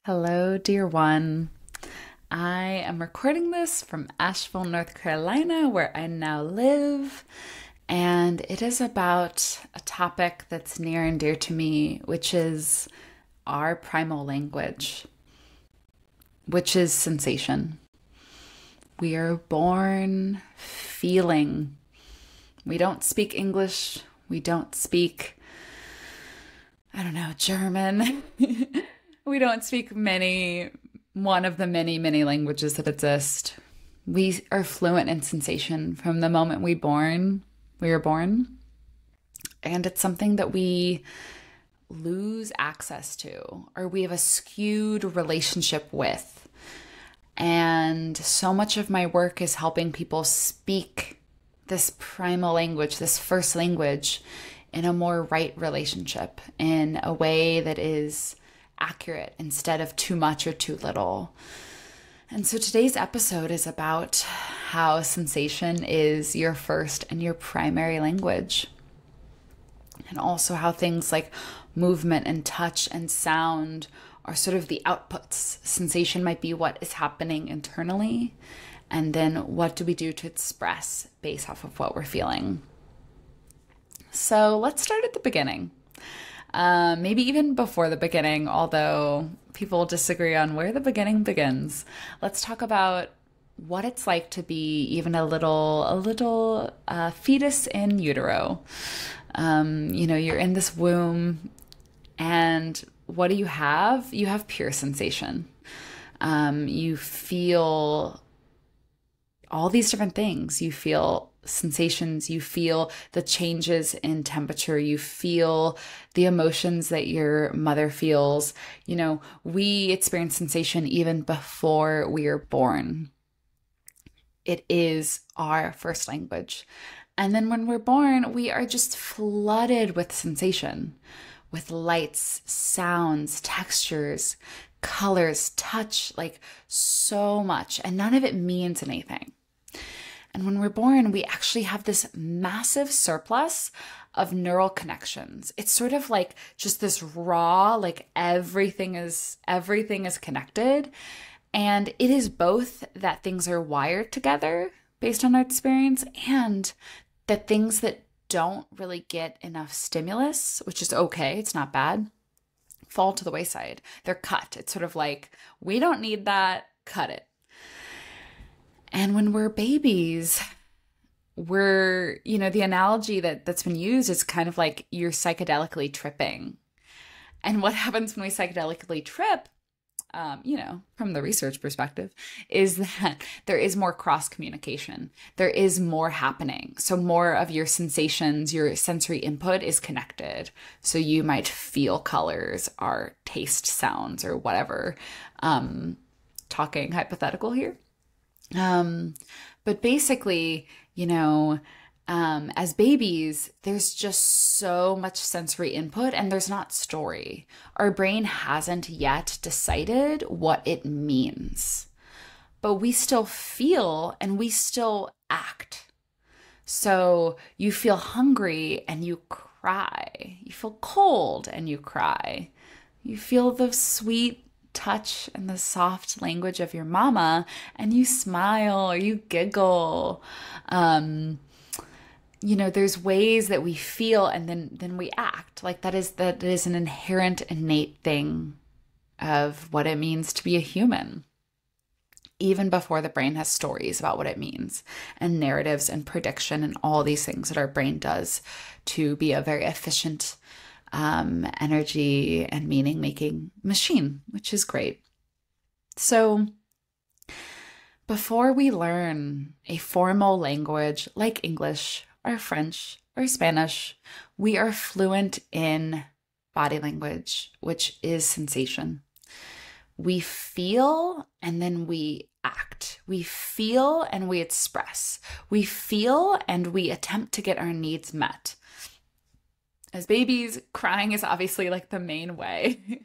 Hello, dear one. I am recording this from Asheville, North Carolina, where I now live. And it is about a topic that's near and dear to me, which is our primal language, which is sensation. We are born feeling. We don't speak English. We don't speak, I don't know, German. We don't speak one of the many languages that exist. We are fluent in sensation from the moment we are born. And it's something that we lose access to, or we have a skewed relationship with. And so much of my work is helping people speak this primal language, this first language, in a more right relationship, in a way that is accurate instead of too much or too little. And so today's episode is about how sensation is your first and your primary language. And also how things like movement and touch and sound are sort of the outputs. Sensation might be what is happening internally. And then what do we do to express based off of what we're feeling? So let's start at the beginning. Maybe even before the beginning, although people disagree on where the beginning begins. Let's talk about what it's like to be even a little fetus in utero. You're in this womb, and what do you have? You have pure sensation. You feel all these different things. You feel sensations, you feel the changes in temperature, you feel the emotions that your mother feels. We experience sensation even before we are born. It is our first language. And then when we're born, we are just flooded with sensation, with lights, sounds, textures, colors, touch, like so much. And none of it means anything. And when we're born, we actually have this massive surplus of neural connections. It's sort of like just this raw, like everything is connected. And it is both that things are wired together based on our experience, and that things that don't really get enough stimulus, which is okay, it's not bad, fall to the wayside. They're cut. It's sort of like, we don't need that, cut it. And when we're babies, the analogy that's been used is kind of like you're psychedelically tripping. And what happens when we psychedelically trip, from the research perspective, is that there is more cross communication. There is more happening. So more of your sensations, your sensory input is connected. So you might feel colors or taste sounds or whatever. Talking hypothetical here. But basically, as babies, there's just so much sensory input and there's not story. Our brain hasn't yet decided what it means, but we still feel and we still act. So you feel hungry and you cry. You feel cold and you cry. You feel the sweet touch and the soft language of your mama, and you smile or you giggle. There's ways that we feel and then we act. Like that is an inherent, innate thing of what it means to be a human, even before the brain has stories about what it means, and narratives and prediction and all these things that our brain does to be a very efficient energy and meaning making machine, which is great. So before we learn a formal language like English or French or Spanish, we are fluent in body language, which is sensation. We feel and then we act. We feel and we express. We feel and we attempt to get our needs met. As babies, crying is obviously like the main way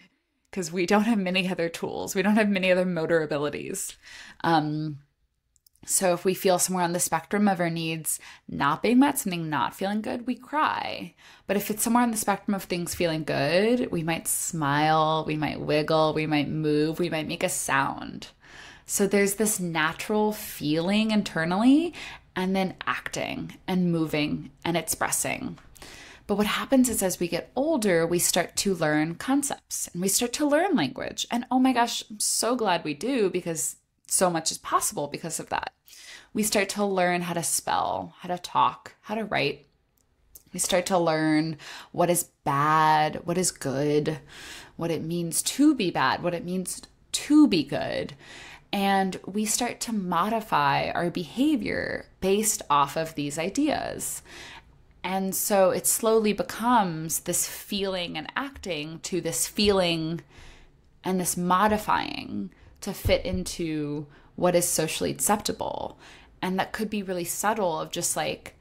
because we don't have many other tools. We don't have many other motor abilities. So if we feel somewhere on the spectrum of our needs not being met, something not feeling good, we cry. But if it's somewhere on the spectrum of things feeling good, we might smile, we might wiggle, we might move, we might make a sound. So there's this natural feeling internally and then acting and moving and expressing. But what happens is as we get older, we start to learn concepts and we start to learn language. And oh my gosh, I'm so glad we do, because so much is possible because of that. We start to learn how to spell, how to talk, how to write. We start to learn what is bad, what is good, what it means to be bad, what it means to be good. And we start to modify our behavior based off of these ideas. And so it slowly becomes this feeling and acting to this feeling and this modifying to fit into what is socially acceptable. And that could be really subtle, of just like,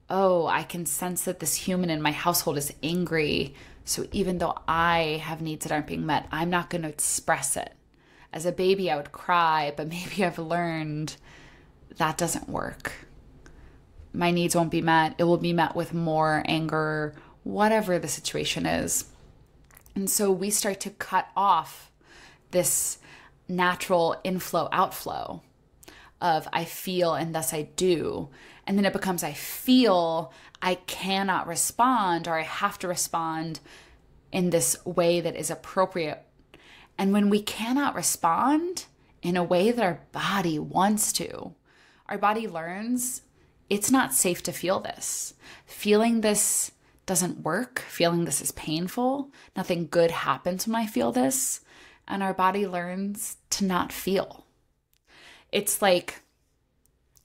oh, I can sense that this human in my household is angry. So even though I have needs that aren't being met, I'm not going to express it. As a baby, I would cry, but maybe I've learned that doesn't work. My needs won't be met. It will be met with more anger, whatever the situation is. And so we start to cut off this natural inflow outflow of I feel and thus I do. And then it becomes I feel, I cannot respond, or I have to respond in this way that is appropriate. And when we cannot respond in a way that our body wants to, our body learns it's not safe to feel this. Feeling this doesn't work. Feeling this is painful. Nothing good happens when I feel this. And our body learns to not feel. It's like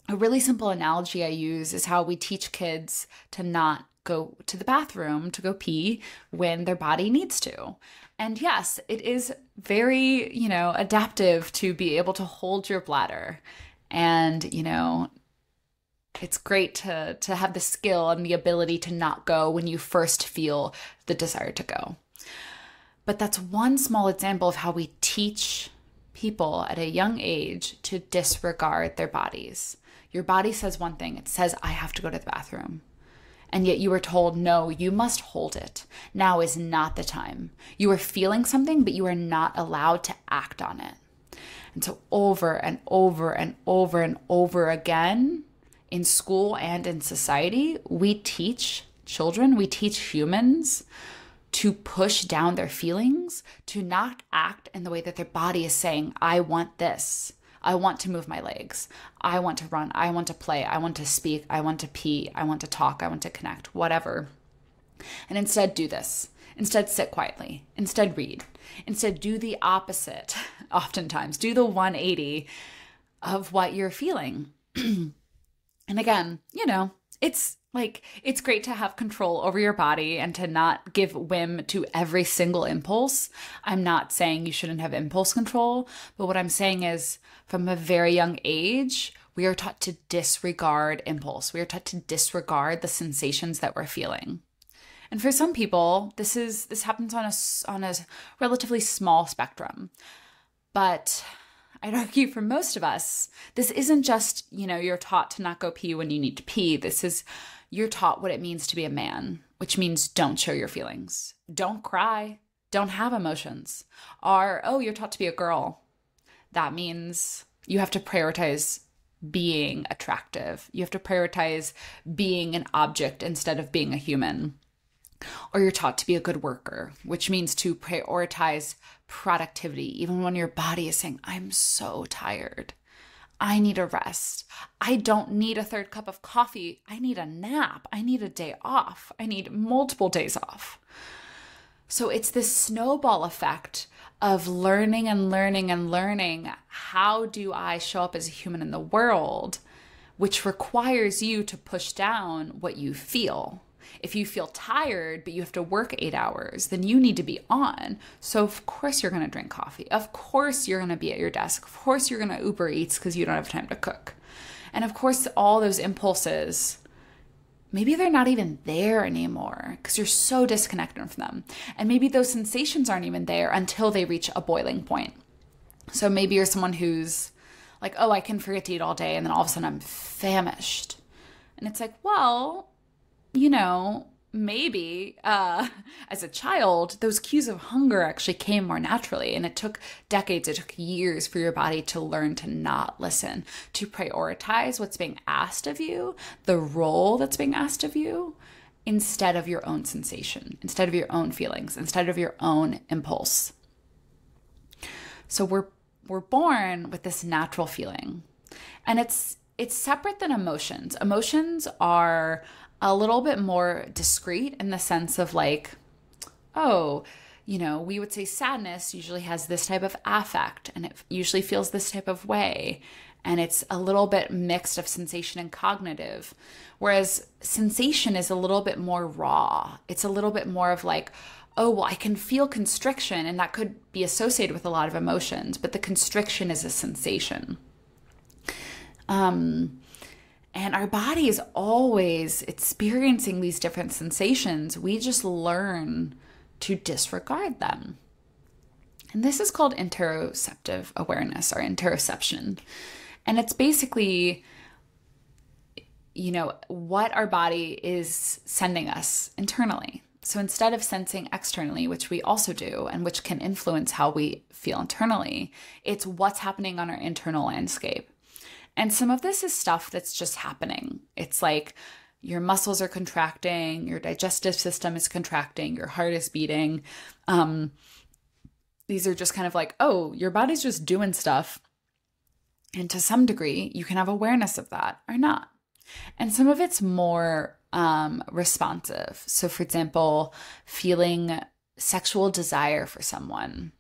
a really simple analogy I use is how we teach kids to not go to the bathroom to go pee when their body needs to. And yes, it is very, adaptive to be able to hold your bladder. And, it's great to have the skill and the ability to not go when you first feel the desire to go. But that's one small example of how we teach people at a young age to disregard their bodies. Your body says one thing. It says, I have to go to the bathroom. And yet you were told, no, you must hold it. Now is not the time. You are feeling something, but you are not allowed to act on it. And so over and over and over and over again, in school and in society, we teach children, we teach humans to push down their feelings, to not act in the way that their body is saying, I want this. I want to move my legs. I want to run. I want to play. I want to speak. I want to pee. I want to talk. I want to connect, whatever. And instead do this. Instead sit quietly. Instead read. Instead do the opposite. Oftentimes do the 180 of what you're feeling. And again, it's great to have control over your body and to not give whim to every single impulse. I'm not saying you shouldn't have impulse control, but what I'm saying is from a very young age, we are taught to disregard impulse. We are taught to disregard the sensations that we're feeling. And for some people, this happens on a relatively small spectrum. But I'd argue for most of us, this isn't just, you're taught to not go pee when you need to pee. You're taught what it means to be a man, which means don't show your feelings. Don't cry. Don't have emotions. Or, you're taught to be a girl. That means you have to prioritize being attractive. You have to prioritize being an object instead of being a human. Or you're taught to be a good worker, which means to prioritize productivity, even when your body is saying, I'm so tired. I need a rest. I don't need a third cup of coffee. I need a nap. I need a day off. I need multiple days off. So it's this snowball effect of learning and learning and learning. How do I show up as a human in the world, which requires you to push down what you feel. If you feel tired, but you have to work 8 hours, then you need to be on. So of course you're going to drink coffee. Of course you're going to be at your desk. Of course you're going to Uber Eats because you don't have time to cook. And of course all those impulses, maybe they're not even there anymore because you're so disconnected from them. And maybe those sensations aren't even there until they reach a boiling point. So maybe you're someone who's Like, oh, I can forget to eat all day and then all of a sudden I'm famished. And it's like, well, maybe as a child, those cues of hunger actually came more naturally. And it took decades, it took years for your body to learn to not listen, to prioritize what's being asked of you, the role that's being asked of you, instead of your own sensation, instead of your own feelings, instead of your own impulse. So we're born with this natural feeling. And it's separate than emotions. Emotions are a little bit more discreet in the sense of like, oh, we would say sadness usually has this type of affect and it usually feels this type of way. And it's a little bit mixed of sensation and cognitive. Whereas sensation is a little bit more raw. It's a little bit more of like, oh, well, I can feel constriction, and that could be associated with a lot of emotions, but the constriction is a sensation. And our body is always experiencing these different sensations. We just learn to disregard them. And this is called interoceptive awareness or interoception. And it's basically, what our body is sending us internally. So instead of sensing externally, which we also do, and which can influence how we feel internally, it's what's happening on our internal landscape. And some of this is stuff that's just happening. It's like your muscles are contracting, your digestive system is contracting, your heart is beating. These are just kind of like, oh, your body's just doing stuff. And to some degree, you can have awareness of that or not. And some of it's more responsive. So for example, feeling sexual desire for someone.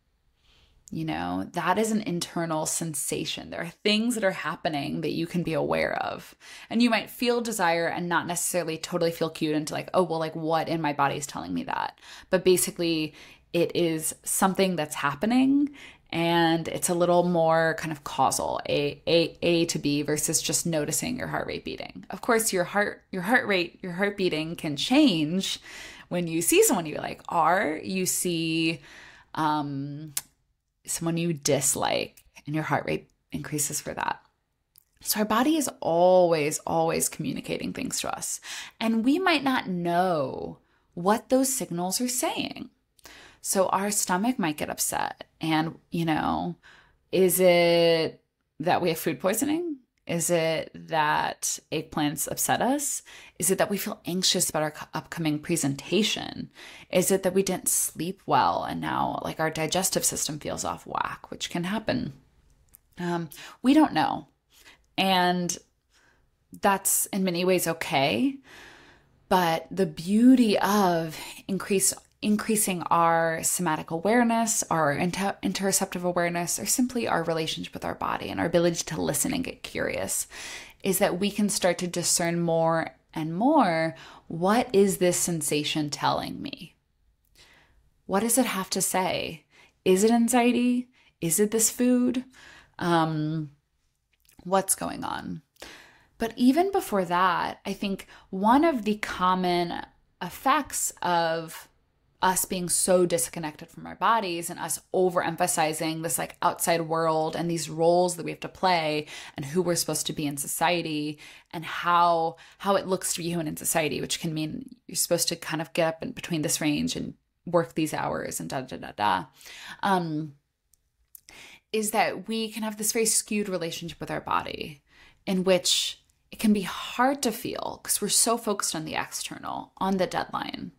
That is an internal sensation. There are things that are happening that you can be aware of. And you might feel desire and not necessarily totally feel cued into like, oh, well, like what in my body is telling me that? But basically, it is something that's happening and it's a little more kind of causal, A to B versus just noticing your heart rate beating. Of course, your heart beating can change when you see someone you like, or you see someone you dislike, and your heart rate increases for that. So our body is always, always communicating things to us. And we might not know what those signals are saying. So our stomach might get upset. And, is it that we have food poisoning? Is it that eggplants upset us? Is it that we feel anxious about our upcoming presentation? Is it that we didn't sleep well and now like our digestive system feels off whack, which can happen? We don't know. And that's in many ways okay. But the beauty of increasing our somatic awareness, our interoceptive awareness, or simply our relationship with our body and our ability to listen and get curious, is that we can start to discern more and more, what is this sensation telling me? What does it have to say? Is it anxiety? Is it this food? What's going on? But even before that, I think one of the common effects of us being so disconnected from our bodies and us overemphasizing this like outside world and these roles that we have to play and who we're supposed to be in society and how it looks to be human in society, which can mean you're supposed to kind of get up in between this range and work these hours and is that we can have this very skewed relationship with our body in which it can be hard to feel because we're so focused on the external, on the deadline,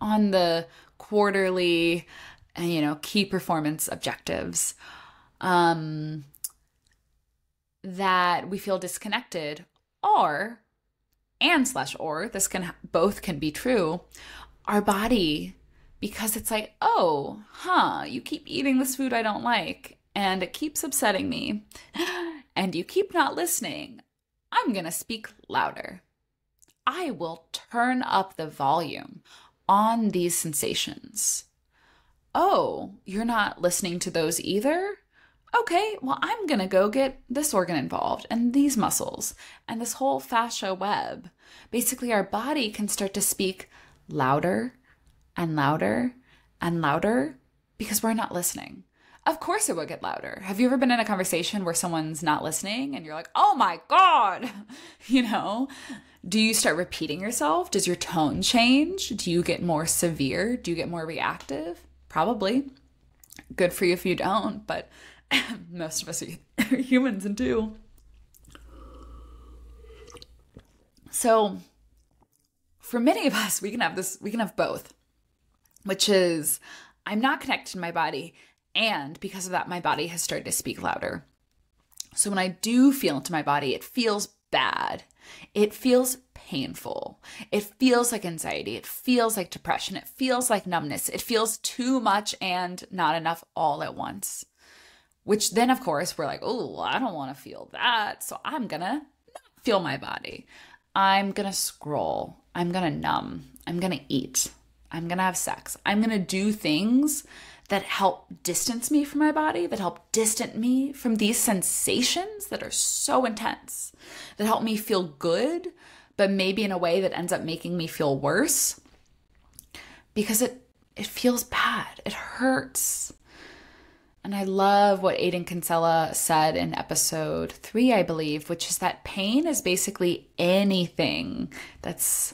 on the quarterly, key performance objectives, that we feel disconnected, or this both can be true. Our body, because it's like, oh, you keep eating this food I don't like, and it keeps upsetting me, and you keep not listening. I'm gonna speak louder. I will turn up the volume on these sensations. Oh, you're not listening to those either? Okay, well, I'm going to go get this organ involved and these muscles and this whole fascia web. Basically, our body can start to speak louder and louder and louder because we're not listening. of course it would get louder. Have you ever been in a conversation where someone's not listening and you're like, oh my God, you know? Do you start repeating yourself? Does your tone change? Do you get more severe? Do you get more reactive? Probably. Good for you if you don't, but most of us are humans and do. So for many of us, we can have both, which is I'm not connected to my body, and because of that, my body has started to speak louder. So when I do feel into my body, it feels bad. It feels painful. It feels like anxiety. It feels like depression. It feels like numbness. It feels too much and not enough all at once. Which then, of course, we're like, oh, I don't want to feel that. So I'm going to not feel my body. I'm going to scroll. I'm going to numb. I'm going to eat. I'm going to have sex. I'm going to do things that help distance me from my body, that help distance me from these sensations that are so intense, that help me feel good, but maybe in a way that ends up making me feel worse because it feels bad. It hurts. And I love what Aidan Kinsella said in episode 3, I believe, which is that pain is basically anything that's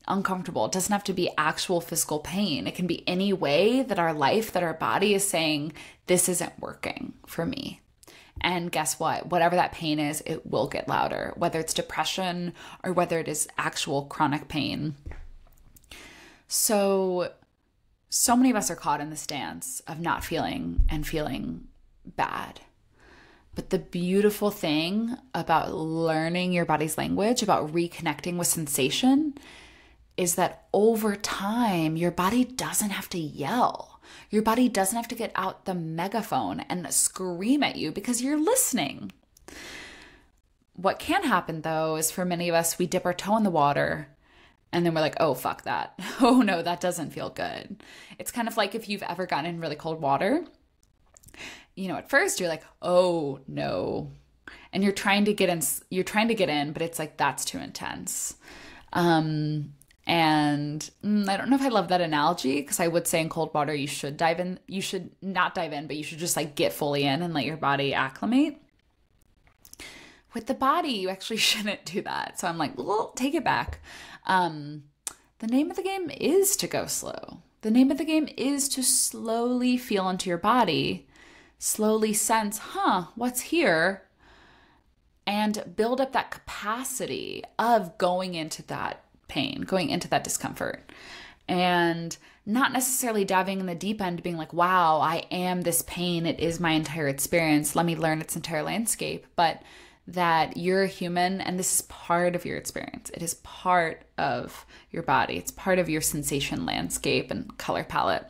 uncomfortable. It doesn't have to be actual physical pain. It can be any way that our life, that our body is saying, this isn't working for me. And guess what? Whatever that pain is, it will get louder, whether it's depression or whether it is actual chronic pain. So many of us are caught in this dance of not feeling and feeling bad. But the beautiful thing about learning your body's language, about reconnecting with sensation, is that over time, your body doesn't have to yell. Your body doesn't have to get out the megaphone and scream at you because you're listening. What can happen, though, is for many of us, we dip our toe in the water and then we're like, oh, fuck that. Oh, no, that doesn't feel good. It's kind of like if you've ever gotten in really cold water. You know, at first you're like, oh, no. And you're trying to get in, but it's like, that's too intense. And I don't know if I love that analogy because I would say in cold water, you should dive in. You should not dive in, but you should just like get fully in and let your body acclimate. With the body, you actually shouldn't do that. So I'm like, well, take it back. The name of the game is to go slow. The name of the game is to slowly feel into your body, slowly sense, what's here? And build up that capacity of going into that pain, going into that discomfort, and not necessarily diving in the deep end, being like, wow, I am this pain. It is my entire experience. Let me learn its entire landscape. But that you're a human and this is part of your experience. It is part of your body. It's part of your sensation landscape and color palette.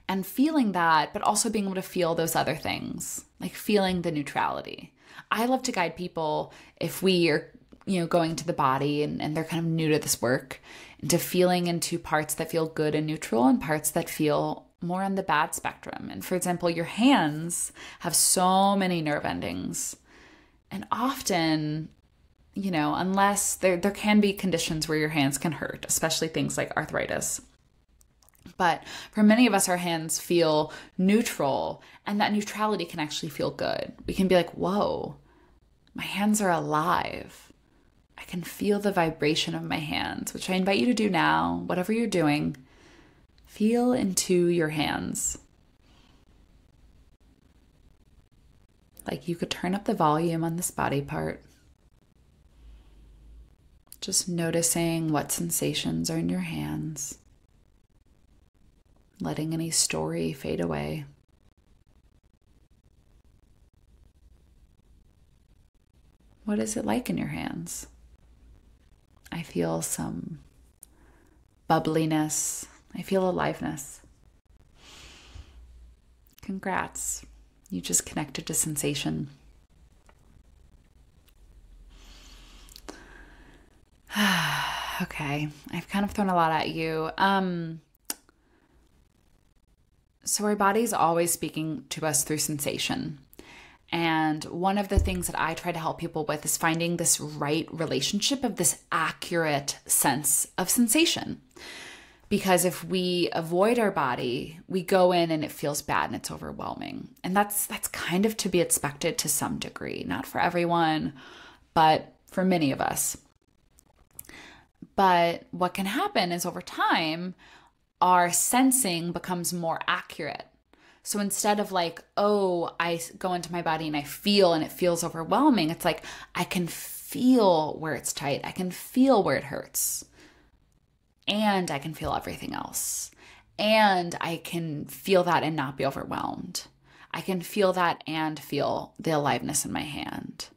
And feeling that, but also being able to feel those other things, like feeling the neutrality. I love to guide people if we are going to the body and they're kind of new to this work, into feeling into parts that feel good and neutral and parts that feel more on the bad spectrum. And for example, your hands have so many nerve endings. And often, unless there can be conditions where your hands can hurt, especially things like arthritis. But for many of us, our hands feel neutral, and that neutrality can actually feel good. We can be like, whoa, my hands are alive. I can feel the vibration of my hands, which I invite you to do now, whatever you're doing. Feel into your hands. Like you could turn up the volume on this body part. Just noticing what sensations are in your hands. Letting any story fade away. What is it like in your hands? I feel some bubbliness. I feel aliveness. Congrats. You just connected to sensation. Okay, I've kind of thrown a lot at you. So our body's always speaking to us through sensation. And one of the things that I try to help people with is finding this right relationship of this accurate sense of sensation. Because if we avoid our body, we go in and it feels bad and it's overwhelming. And that's kind of to be expected to some degree, not for everyone, but for many of us. But what can happen is over time, our sensing becomes more accurate. So instead of like, oh, I go into my body and I feel and it feels overwhelming, it's like I can feel where it's tight. I can feel where it hurts. And I can feel everything else. And I can feel that and not be overwhelmed. I can feel that and feel the aliveness in my hand.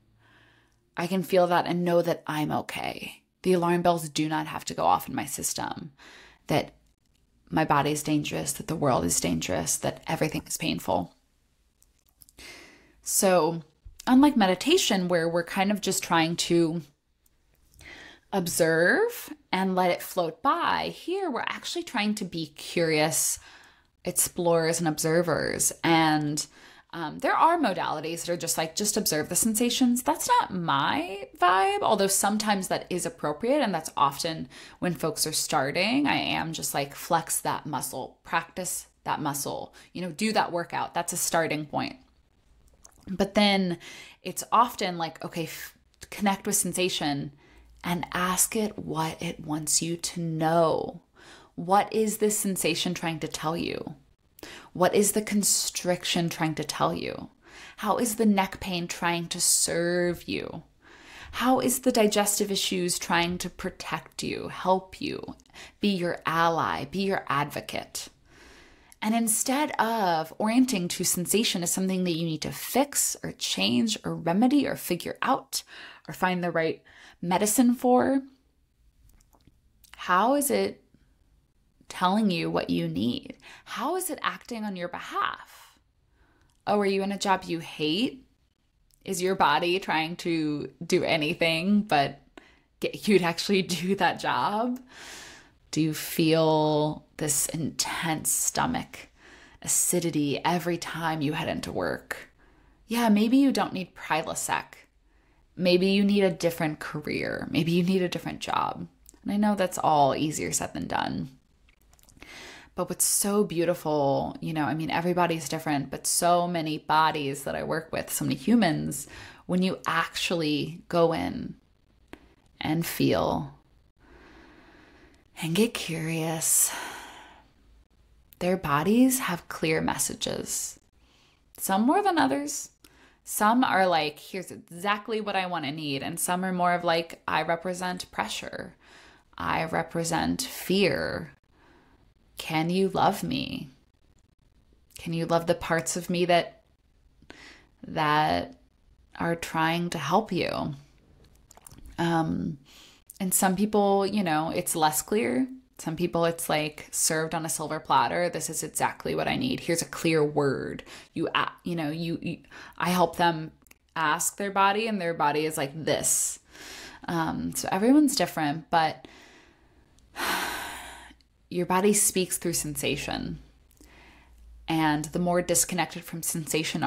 I can feel that and know that I'm okay. The alarm bells do not have to go off in my system. That my body is dangerous, that the world is dangerous, that everything is painful. So, unlike meditation, where we're kind of just trying to observe and let it float by, here we're actually trying to be curious explorers and observers. And there are modalities that are just like, just observe the sensations. That's not my vibe, although sometimes that is appropriate. And that's often when folks are starting. I am just like, flex that muscle, practice that muscle, do that workout. That's a starting point. But then it's often like, okay, connect with sensation and ask it what it wants you to know. What is this sensation trying to tell you? What is the constriction trying to tell you? How is the neck pain trying to serve you? How is the digestive issues trying to protect you, help you, be your ally, be your advocate? And instead of orienting to sensation as something that you need to fix or change or remedy or figure out or find the right medicine for, how is it telling you what you need? How is it acting on your behalf? Oh, are you in a job you hate? Is your body trying to do anything but get you to actually do that job? Do you feel this intense stomach acidity every time you head into work? Yeah, maybe you don't need Prilosec. Maybe you need a different career. Maybe you need a different job. And I know that's all easier said than done. But what's so beautiful, everybody's different, but so many bodies that I work with, so many humans, when you actually go in and feel and get curious, their bodies have clear messages. Some more than others. Some are like, here's exactly what I want and need. And some are more of like, I represent pressure. I represent fear. Can you love me? Can you love the parts of me that are trying to help you? And some people, it's less clear. Some people, it's like served on a silver platter. This is exactly what I need. Here's a clear word. I help them ask their body, and their body is like this. So everyone's different, but your body speaks through sensation. And the more disconnected from sensation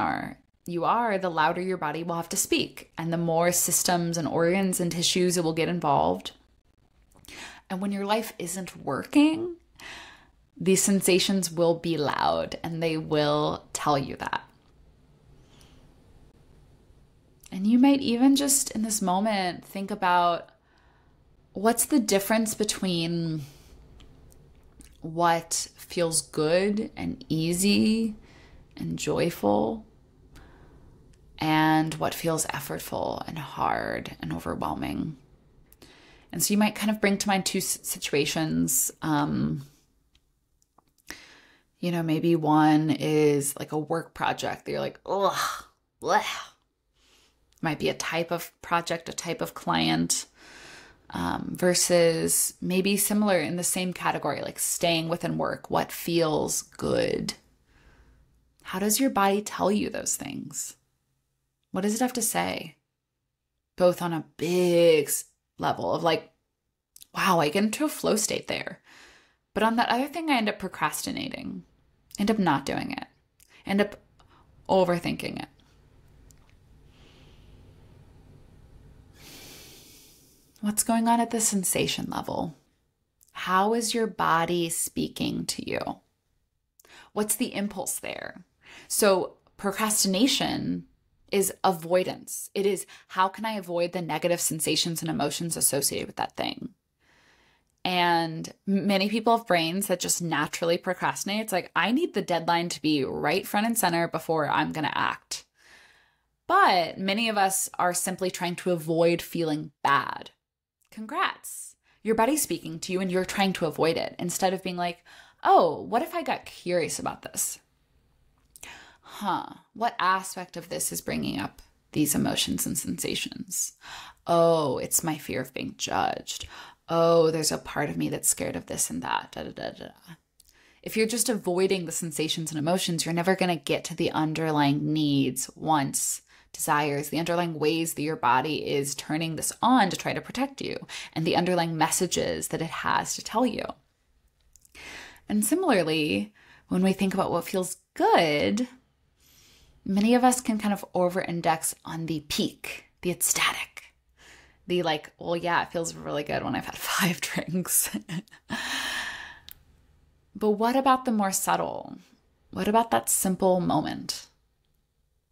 you are, the louder your body will have to speak. And the more systems and organs and tissues it will get involved. And when your life isn't working, these sensations will be loud and they will tell you that. And you might even just in this moment think about, what's the difference between what feels good and easy and joyful and what feels effortful and hard and overwhelming? And so you might kind of bring to mind two situations. Maybe one is like a work project that you're like, ugh, bleh. Might be a type of project, a type of client, versus maybe similar in the same category, like staying within work. What feels good? How does your body tell you those things? What does it have to say? Both on a big level of like, wow, I get into a flow state there. But on that other thing, I end up procrastinating, end up not doing it, end up overthinking it. What's going on at the sensation level? How is your body speaking to you? What's the impulse there? So procrastination is avoidance. It is, how can I avoid the negative sensations and emotions associated with that thing? And many people have brains that just naturally procrastinate. It's like, I need the deadline to be right front and center before I'm going to act. But many of us are simply trying to avoid feeling bad. Congrats. Your body's speaking to you and you're trying to avoid it instead of being like, oh, what if I got curious about this? What aspect of this is bringing up these emotions and sensations? Oh, it's my fear of being judged. Oh, there's a part of me that's scared of this and that. Da, da, da, da. If you're just avoiding the sensations and emotions, you're never going to get to the underlying needs, wants, desires, the underlying ways that your body is turning this on to try to protect you, and the underlying messages that it has to tell you. And similarly, when we think about what feels good, many of us can kind of over-index on the peak, the ecstatic, the like, well, yeah, it feels really good when I've had 5 drinks. But what about the more subtle? What about that simple moment?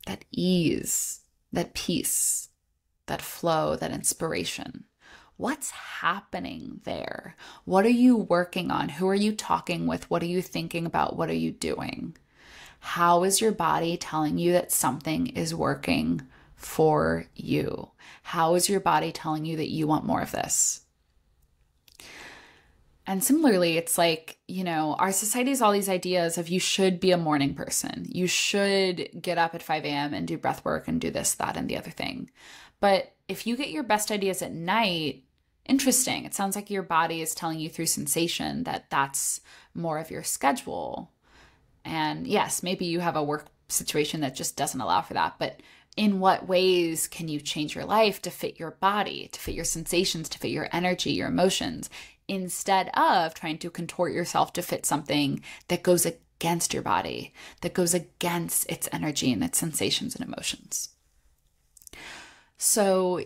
That ease, that peace, that flow, that inspiration. What's happening there? What are you working on? Who are you talking with? What are you thinking about? What are you doing? How is your body telling you that something is working for you? How is your body telling you that you want more of this? And similarly, it's like, our society has all these ideas of you should be a morning person. You should get up at 5 a.m. and do breath work and do this, that, and the other thing. But if you get your best ideas at night, interesting. It sounds like your body is telling you through sensation that that's more of your schedule. And yes, maybe you have a work situation that just doesn't allow for that. But in what ways can you change your life to fit your body, to fit your sensations, to fit your energy, your emotions, instead of trying to contort yourself to fit something that goes against your body, that goes against its energy and its sensations and emotions? So,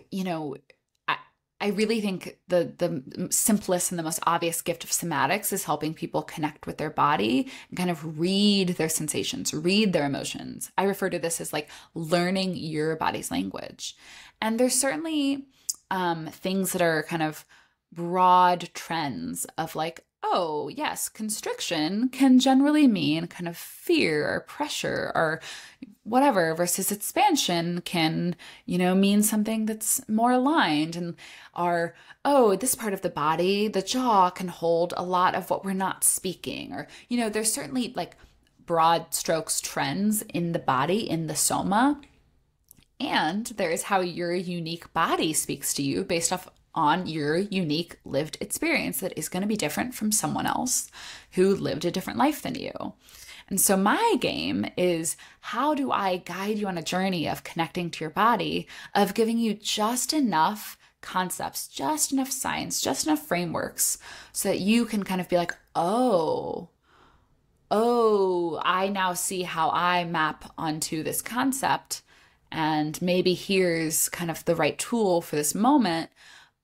I really think the simplest and the most obvious gift of somatics is helping people connect with their body and kind of read their sensations, read their emotions. I refer to this as like learning your body's language. And there's certainly things that are kind of broad trends of like, oh, yes, constriction can generally mean kind of fear or pressure or whatever, versus expansion can, mean something that's more aligned, and this part of the body, the jaw, can hold a lot of what we're not speaking. Or, there's certainly like broad strokes trends in the body, in the soma. And there is how your unique body speaks to you based on your unique lived experience that is going to be different from someone else who lived a different life than you. And so my game is, how do I guide you on a journey of connecting to your body, of giving you just enough concepts, just enough science, just enough frameworks so that you can kind of be like, oh, I now see how I map onto this concept. And maybe here's kind of the right tool for this moment.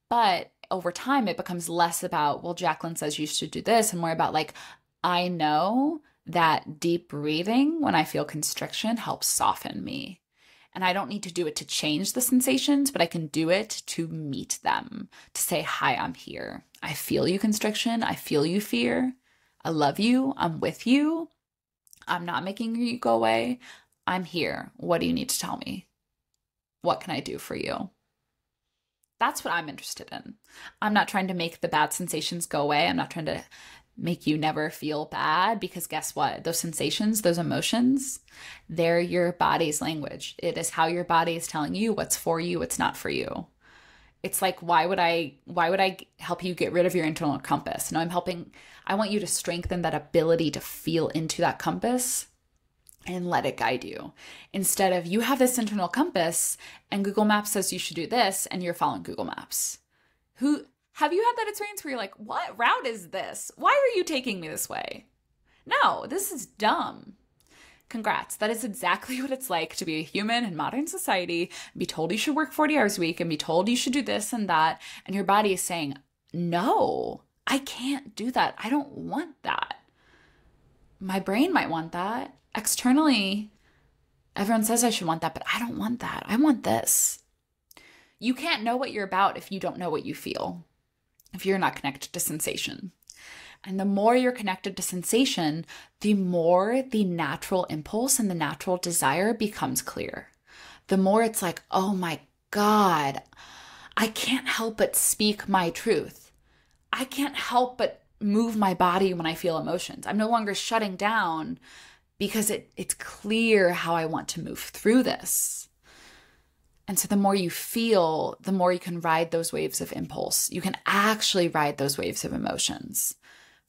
But over time, it becomes less about, well, Jaclyn says you should do this, and more about like, I know that deep breathing when I feel constriction helps soften me. And I don't need to do it to change the sensations, but I can do it to meet them, to say, hi, I'm here. I feel you, constriction. I feel you, fear. I love you. I'm with you. I'm not making you go away. I'm here. What do you need to tell me? What can I do for you? That's what I'm interested in. I'm not trying to make the bad sensations go away. I'm not trying to make you never feel bad, because guess what? Those sensations, those emotions, they're your body's language. It is how your body is telling you what's for you, what's not for you. It's like, why would I help you get rid of your internal compass? No, I want you to strengthen that ability to feel into that compass and let it guide you. Instead of, you have this internal compass and Google Maps says you should do this and you're following Google Maps. Have you had that experience where you're like, what route is this? Why are you taking me this way? No, this is dumb. Congrats. That is exactly what it's like to be a human in modern society, and be told you should work 40 hours a week and be told you should do this and that. And your body is saying, no, I can't do that. I don't want that. My brain might want that. Externally, everyone says I should want that, but I don't want that. I want this. You can't know what you're about if you don't know what you feel, if you're not connected to sensation. And the more you're connected to sensation, the more the natural impulse and the natural desire becomes clear. The more it's like, oh my God, I can't help but speak my truth. I can't help but move my body when I feel emotions. I'm no longer shutting down because it's clear how I want to move through this. And so the more you feel, the more you can ride those waves of impulse. You can actually ride those waves of emotions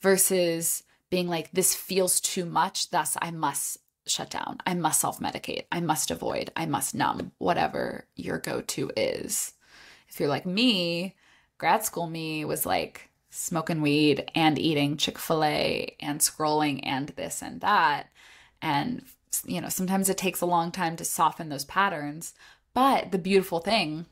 versus being like, this feels too much, thus I must shut down. I must self-medicate. I must avoid. I must numb, whatever your go-to is. If you're like me, grad school me was like smoking weed and eating Chick-fil-A and scrolling and this and that. And, you know, sometimes it takes a long time to soften those patterns. But the beautiful thing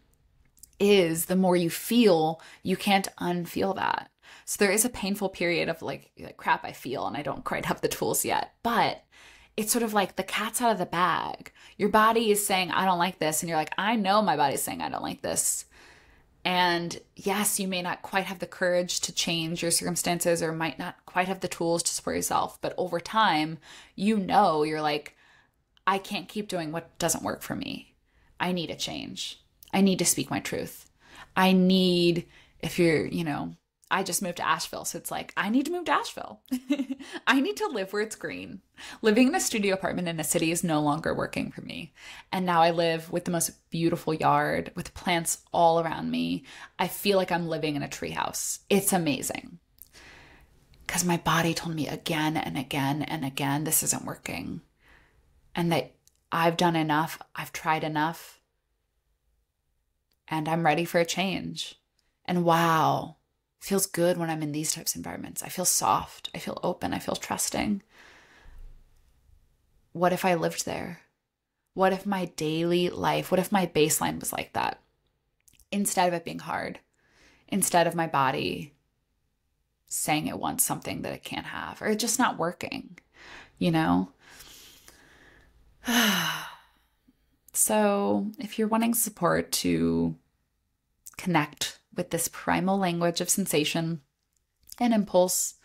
is the more you feel, you can't unfeel that. So there is a painful period of like crap, I feel, and I don't quite have the tools yet. But it's sort of like the cat's out of the bag. Your body is saying, I don't like this. And you're like, I know my body's saying I don't like this. And yes, you may not quite have the courage to change your circumstances or might not quite have the tools to support yourself. But over time, you know, you're like, I can't keep doing what doesn't work for me. I need a change. I need to speak my truth. I need, if you're, you know, I just moved to Asheville. So it's like, I need to move to Asheville. I need to live where it's green. Living in a studio apartment in a city is no longer working for me. And now I live with the most beautiful yard with plants all around me. I feel like I'm living in a treehouse. It's amazing. Because my body told me again and again and again, this isn't working. And that I've done enough. I've tried enough. And I'm ready for a change. And wow. Feels good when I'm in these types of environments. I feel soft. I feel open. I feel trusting. What if I lived there? What if my daily life, what if my baseline was like that? Instead of it being hard, instead of my body saying it wants something that it can't have, or it just not working, you know? So if you're wanting support to connect with this primal language of sensation and impulse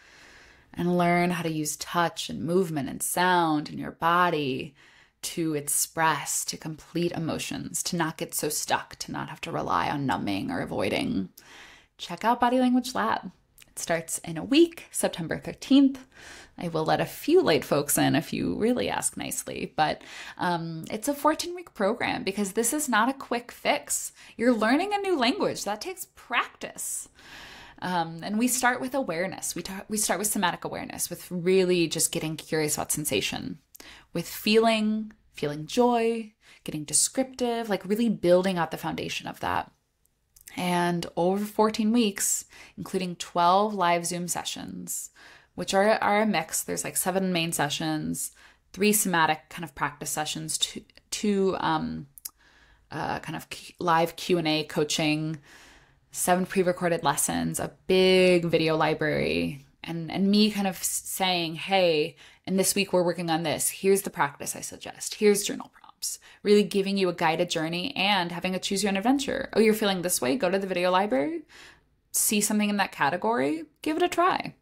and learn how to use touch and movement and sound in your body to express, to complete emotions, to not get so stuck, to not have to rely on numbing or avoiding, check out Body Language Lab. It starts in a week, September 13th. I will let a few late folks in if you really ask nicely, but it's a 14-week program because this is not a quick fix. You're learning a new language. That takes practice. And we start with awareness. We start with somatic awareness, with really just getting curious about sensation, with feeling joy, getting descriptive, like really building out the foundation of that. And over 14 weeks, including 12 live Zoom sessions, which are a mix. There's like 7 main sessions, 3 somatic kind of practice sessions, two kind of live Q&A coaching, 7 pre-recorded lessons, a big video library, and me kind of saying, hey, and this week we're working on this. Here's the practice I suggest. Here's journal prompts. Really giving you a guided journey and having a choose your own adventure. Oh, you're feeling this way? Go to the video library, see something in that category, give it a try.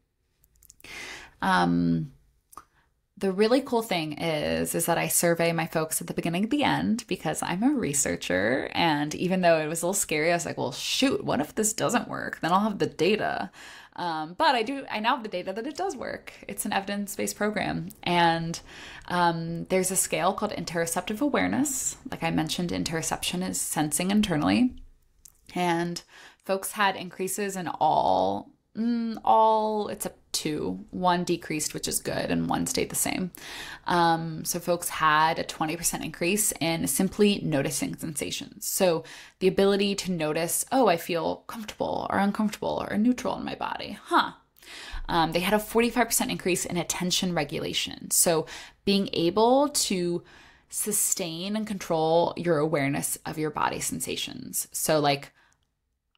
The really cool thing is that I survey my folks at the beginning and the end because I'm a researcher. And even though it was a little scary, I was like, well, shoot, what if this doesn't work? Then I'll have the data. But I now have the data that it does work. It's an evidence-based program. And there's a scale called interoceptive awareness. Like I mentioned, interoception is sensing internally. And folks had increases in all except 2. 1 decreased, which is good, and 1 stayed the same. So folks had a 20% increase in simply noticing sensations. So the ability to notice, oh, I feel comfortable or uncomfortable or neutral in my body. They had a 45% increase in attention regulation. So being able to sustain and control your awareness of your body sensations. So like,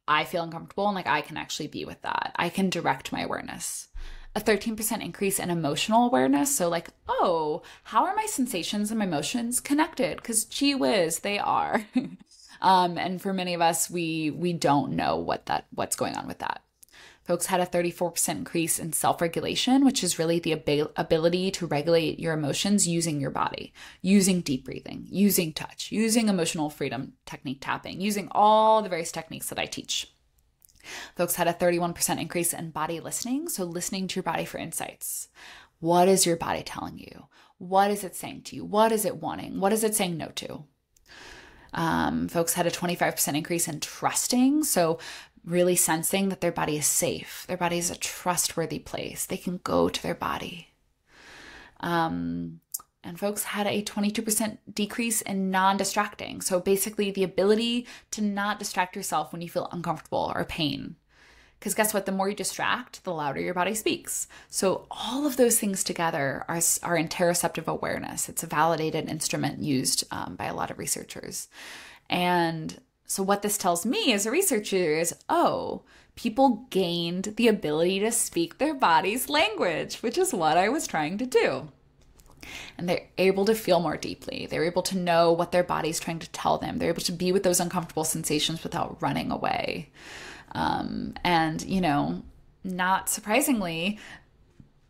I feel uncomfortable and like I can actually be with that. I can direct my awareness. A 13% increase in emotional awareness. So like, oh, how are my sensations and my emotions connected? Because gee whiz, they are. And for many of us, we don't know what's going on with that. Folks had a 34% increase in self-regulation, which is really the ability to regulate your emotions using your body, using deep breathing, using touch, using emotional freedom technique tapping, using all the various techniques that I teach. Folks had a 31% increase in body listening, so listening to your body for insights. What is your body telling you? What is it saying to you? What is it wanting? What is it saying no to? Folks had a 25% increase in trusting, so really sensing that their body is safe. Their body is a trustworthy place. They can go to their body. And folks had a 22% decrease in non-distracting. So basically the ability to not distract yourself when you feel uncomfortable or pain. Because guess what? The more you distract, the louder your body speaks. So all of those things together are interoceptive awareness. It's a validated instrument used by a lot of researchers. And so what this tells me as a researcher is, oh, people gained the ability to speak their body's language, which is what I was trying to do. And they're able to feel more deeply. They're able to know what their body's trying to tell them. They're able to be with those uncomfortable sensations without running away. And, you know, not surprisingly,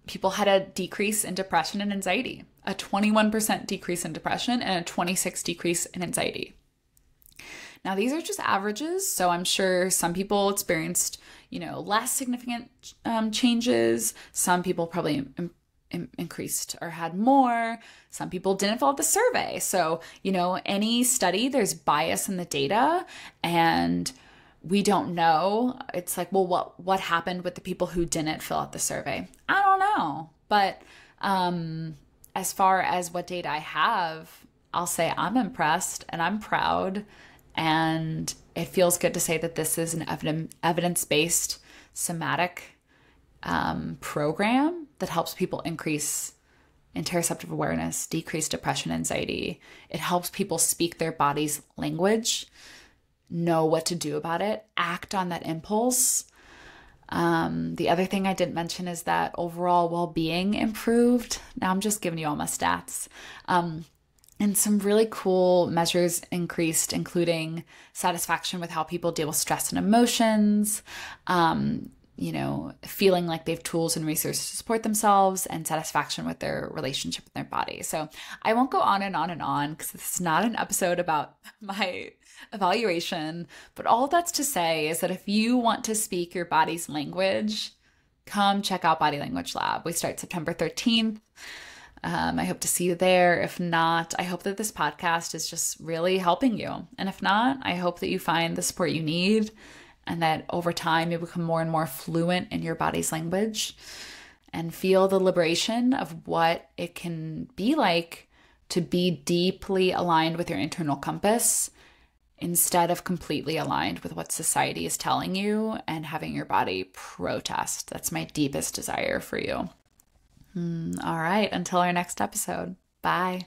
people had a decrease in depression and anxiety, a 21% decrease in depression and a 26% decrease in anxiety. Now, these are just averages, so I'm sure some people experienced, you know, less significant changes. Some people probably increased or had more. Some people didn't fill out the survey. So, you know, any study, there's bias in the data, and we don't know. It's like, well, what happened with the people who didn't fill out the survey? I don't know. But as far as what data I have, I'll say I'm impressed and I'm proud. And it feels good to say that this is an evidence-based somatic program that helps people increase interoceptive awareness, decrease depression, anxiety. It helps people speak their body's language, know what to do about it, act on that impulse. The other thing I didn't mention is that overall well-being improved. Now I'm just giving you all my stats. And some really cool measures increased, including satisfaction with how people deal with stress and emotions, you know, feeling like they have tools and resources to support themselves, and satisfaction with their relationship with their body. So I won't go on and on and on because this is not an episode about my evaluation, but all that's to say is that if you want to speak your body's language, come check out Body Language Lab. We start September 13th. I hope to see you there. If not, I hope that this podcast is just really helping you. And if not, I hope that you find the support you need and that over time you become more and more fluent in your body's language and feel the liberation of what it can be like to be deeply aligned with your internal compass instead of completely aligned with what society is telling you and having your body protest. That's my deepest desire for you. All right, until our next episode. Bye.